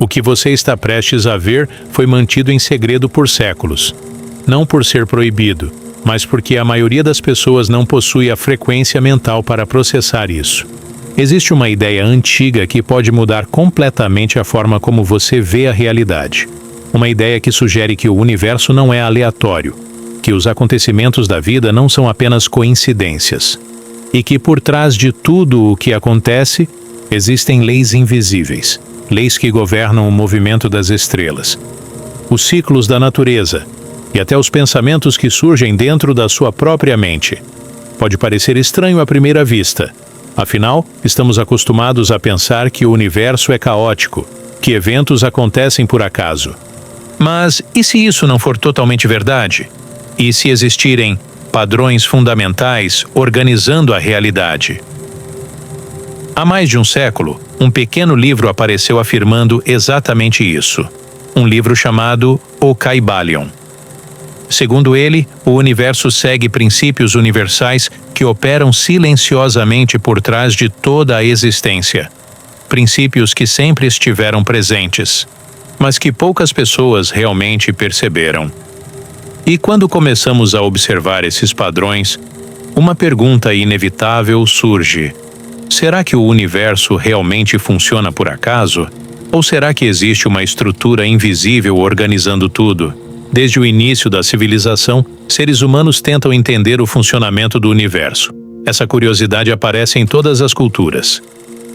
O que você está prestes a ver foi mantido em segredo por séculos. Não por ser proibido, mas porque a maioria das pessoas não possui a frequência mental para processar isso. Existe uma ideia antiga que pode mudar completamente a forma como você vê a realidade. Uma ideia que sugere que o universo não é aleatório, que os acontecimentos da vida não são apenas coincidências, e que por trás de tudo o que acontece, existem leis invisíveis, leis que governam o movimento das estrelas, os ciclos da natureza e até os pensamentos que surgem dentro da sua própria mente. Pode parecer estranho à primeira vista. Afinal, estamos acostumados a pensar que o universo é caótico, que eventos acontecem por acaso. Mas e se isso não for totalmente verdade? E se existirem padrões fundamentais organizando a realidade? Há mais de um século, um pequeno livro apareceu afirmando exatamente isso. Um livro chamado O Kybalion. Segundo ele, o universo segue princípios universais que operam silenciosamente por trás de toda a existência. Princípios que sempre estiveram presentes, mas que poucas pessoas realmente perceberam. E quando começamos a observar esses padrões, uma pergunta inevitável surge: será que o universo realmente funciona por acaso? Ou será que existe uma estrutura invisível organizando tudo? Desde o início da civilização, seres humanos tentam entender o funcionamento do universo. Essa curiosidade aparece em todas as culturas.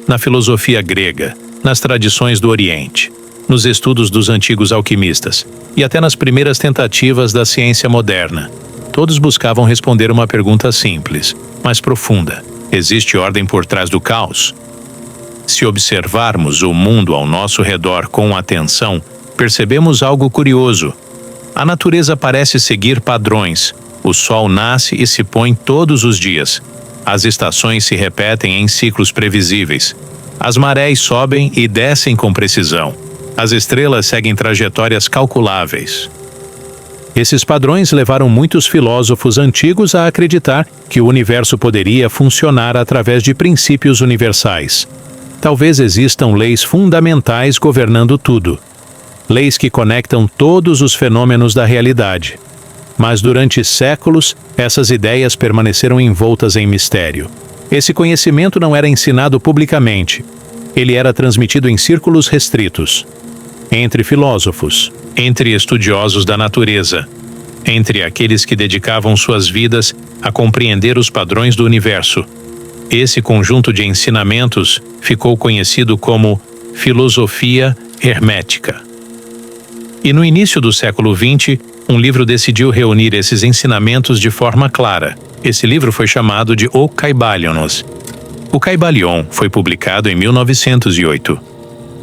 Na filosofia grega, nas tradições do Oriente, nos estudos dos antigos alquimistas e até nas primeiras tentativas da ciência moderna. Todos buscavam responder uma pergunta simples, mas profunda: existe ordem por trás do caos? Se observarmos o mundo ao nosso redor com atenção, percebemos algo curioso. A natureza parece seguir padrões. O sol nasce e se põe todos os dias. As estações se repetem em ciclos previsíveis. As marés sobem e descem com precisão. As estrelas seguem trajetórias calculáveis. Esses padrões levaram muitos filósofos antigos a acreditar que o universo poderia funcionar através de princípios universais. Talvez existam leis fundamentais governando tudo. Leis que conectam todos os fenômenos da realidade. Mas durante séculos, essas ideias permaneceram envoltas em mistério. Esse conhecimento não era ensinado publicamente. Ele era transmitido em círculos restritos. Entre filósofos, entre estudiosos da natureza, entre aqueles que dedicavam suas vidas a compreender os padrões do universo. Esse conjunto de ensinamentos ficou conhecido como filosofia hermética. E no início do século XX, um livro decidiu reunir esses ensinamentos de forma clara. Esse livro foi chamado de O Kybalion. O Kybalion foi publicado em 1908.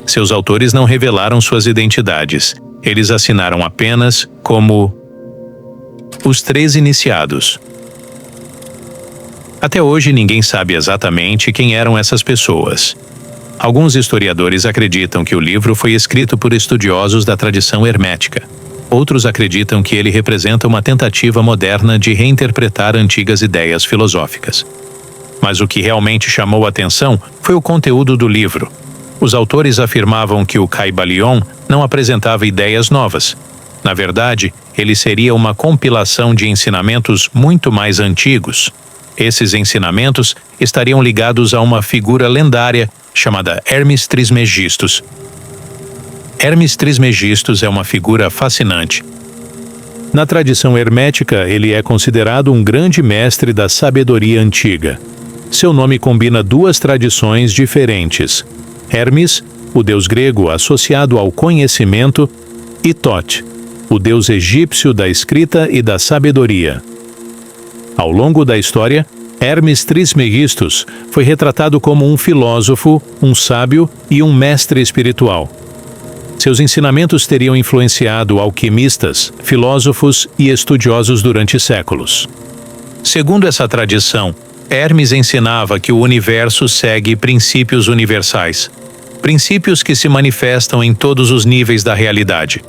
Seus autores não revelaram suas identidades. Eles assinaram apenas como os 3 iniciados. Até hoje ninguém sabe exatamente quem eram essas pessoas. Alguns historiadores acreditam que o livro foi escrito por estudiosos da tradição hermética. Outros acreditam que ele representa uma tentativa moderna de reinterpretar antigas ideias filosóficas. Mas o que realmente chamou a atenção foi o conteúdo do livro. Os autores afirmavam que o Kybalion não apresentava ideias novas. Na verdade, ele seria uma compilação de ensinamentos muito mais antigos. Esses ensinamentos estariam ligados a uma figura lendária chamada Hermes Trismegistus. Hermes Trismegistus é uma figura fascinante. Na tradição hermética, ele é considerado um grande mestre da sabedoria antiga. Seu nome combina 2 tradições diferentes: Hermes, o deus grego associado ao conhecimento, e Thoth, o deus egípcio da escrita e da sabedoria. Ao longo da história, Hermes Trismegistus foi retratado como um filósofo, um sábio e um mestre espiritual. Seus ensinamentos teriam influenciado alquimistas, filósofos e estudiosos durante séculos. Segundo essa tradição, Hermes ensinava que o universo segue princípios universais, princípios que se manifestam em todos os níveis da realidade.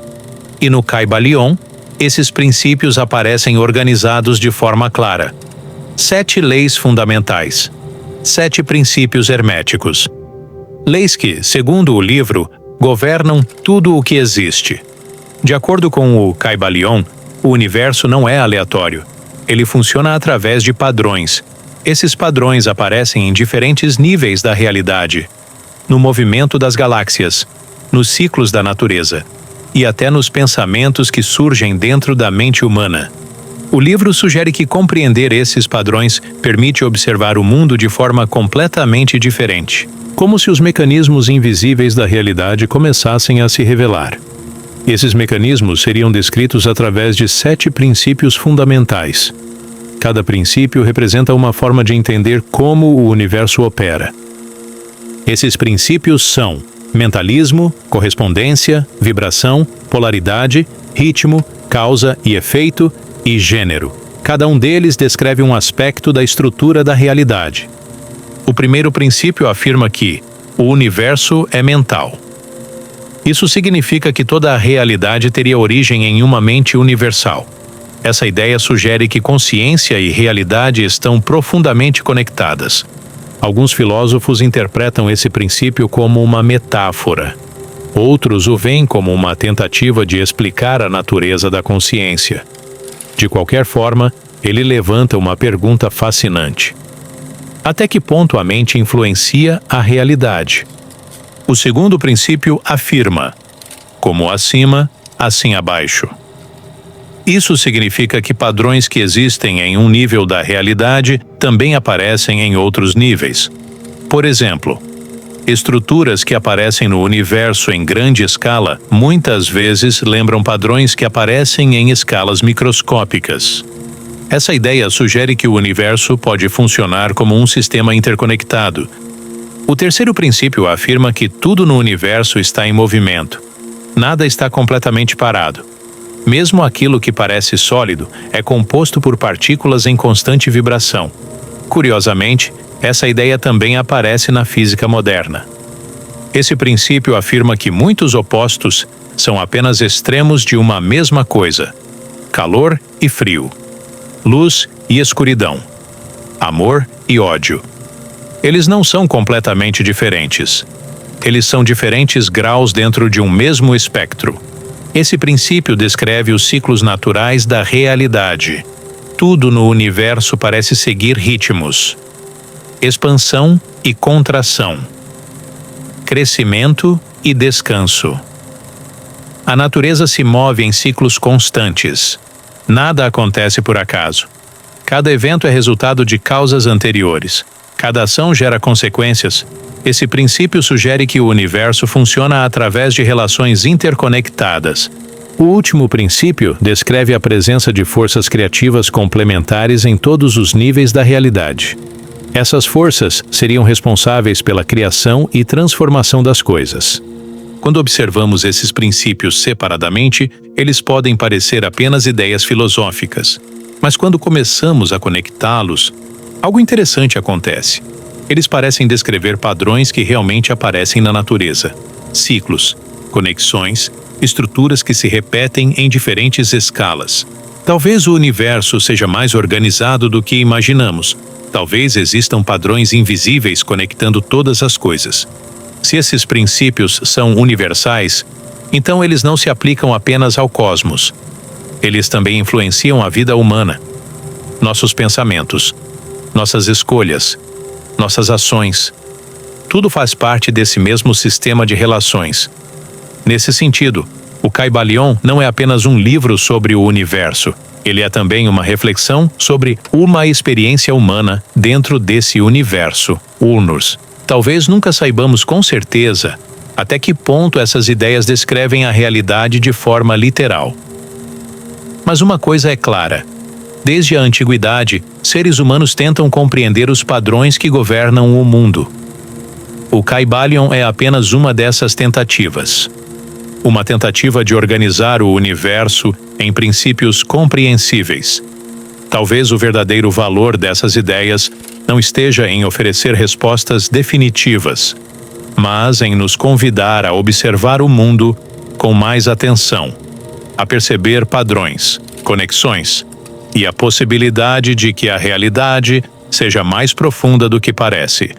E no Kybalion, esses princípios aparecem organizados de forma clara. 7 leis fundamentais, 7 princípios herméticos. Leis que, segundo o livro, governam tudo o que existe. De acordo com o Kybalion, o universo não é aleatório. Ele funciona através de padrões. Esses padrões aparecem em diferentes níveis da realidade, no movimento das galáxias, nos ciclos da natureza e até nos pensamentos que surgem dentro da mente humana. O livro sugere que compreender esses padrões permite observar o mundo de forma completamente diferente, como se os mecanismos invisíveis da realidade começassem a se revelar. Esses mecanismos seriam descritos através de 7 princípios fundamentais. Cada princípio representa uma forma de entender como o universo opera. Esses princípios são mentalismo, correspondência, vibração, polaridade, ritmo, causa e efeito e gênero. Cada um deles descreve um aspecto da estrutura da realidade. O primeiro princípio afirma que o universo é mental. Isso significa que toda a realidade teria origem em uma mente universal. Essa ideia sugere que consciência e realidade estão profundamente conectadas. Alguns filósofos interpretam esse princípio como uma metáfora. Outros o veem como uma tentativa de explicar a natureza da consciência. De qualquer forma, ele levanta uma pergunta fascinante. Até que ponto a mente influencia a realidade? O segundo princípio afirma: como acima, assim abaixo. Isso significa que padrões que existem em um nível da realidade também aparecem em outros níveis. Por exemplo, estruturas que aparecem no universo em grande escala muitas vezes lembram padrões que aparecem em escalas microscópicas. Essa ideia sugere que o universo pode funcionar como um sistema interconectado. O terceiro princípio afirma que tudo no universo está em movimento. Nada está completamente parado. Mesmo aquilo que parece sólido é composto por partículas em constante vibração. Curiosamente, essa ideia também aparece na física moderna. Esse princípio afirma que muitos opostos são apenas extremos de uma mesma coisa: calor e frio, luz e escuridão, amor e ódio. Eles não são completamente diferentes. Eles são diferentes graus dentro de um mesmo espectro. Esse princípio descreve os ciclos naturais da realidade. Tudo no universo parece seguir ritmos: expansão e contração, crescimento e descanso. A natureza se move em ciclos constantes. Nada acontece por acaso. Cada evento é resultado de causas anteriores. Cada ação gera consequências. Esse princípio sugere que o universo funciona através de relações interconectadas. O último princípio descreve a presença de forças criativas complementares em todos os níveis da realidade. Essas forças seriam responsáveis pela criação e transformação das coisas. Quando observamos esses princípios separadamente, eles podem parecer apenas ideias filosóficas. Mas quando começamos a conectá-los, algo interessante acontece. Eles parecem descrever padrões que realmente aparecem na natureza: ciclos, conexões, estruturas que se repetem em diferentes escalas. Talvez o universo seja mais organizado do que imaginamos. Talvez existam padrões invisíveis conectando todas as coisas. Se esses princípios são universais, então eles não se aplicam apenas ao cosmos. Eles também influenciam a vida humana, nossos pensamentos, nossas escolhas, nossas ações. Tudo faz parte desse mesmo sistema de relações. Nesse sentido, o Kybalion não é apenas um livro sobre o universo. Ele é também uma reflexão sobre uma experiência humana dentro desse universo, Unus. Talvez nunca saibamos com certeza até que ponto essas ideias descrevem a realidade de forma literal. Mas uma coisa é clara: desde a antiguidade, seres humanos tentam compreender os padrões que governam o mundo. O Kybalion é apenas uma dessas tentativas. Uma tentativa de organizar o universo em princípios compreensíveis. Talvez o verdadeiro valor dessas ideias não esteja em oferecer respostas definitivas, mas em nos convidar a observar o mundo com mais atenção, a perceber padrões, conexões e a possibilidade de que a realidade seja mais profunda do que parece.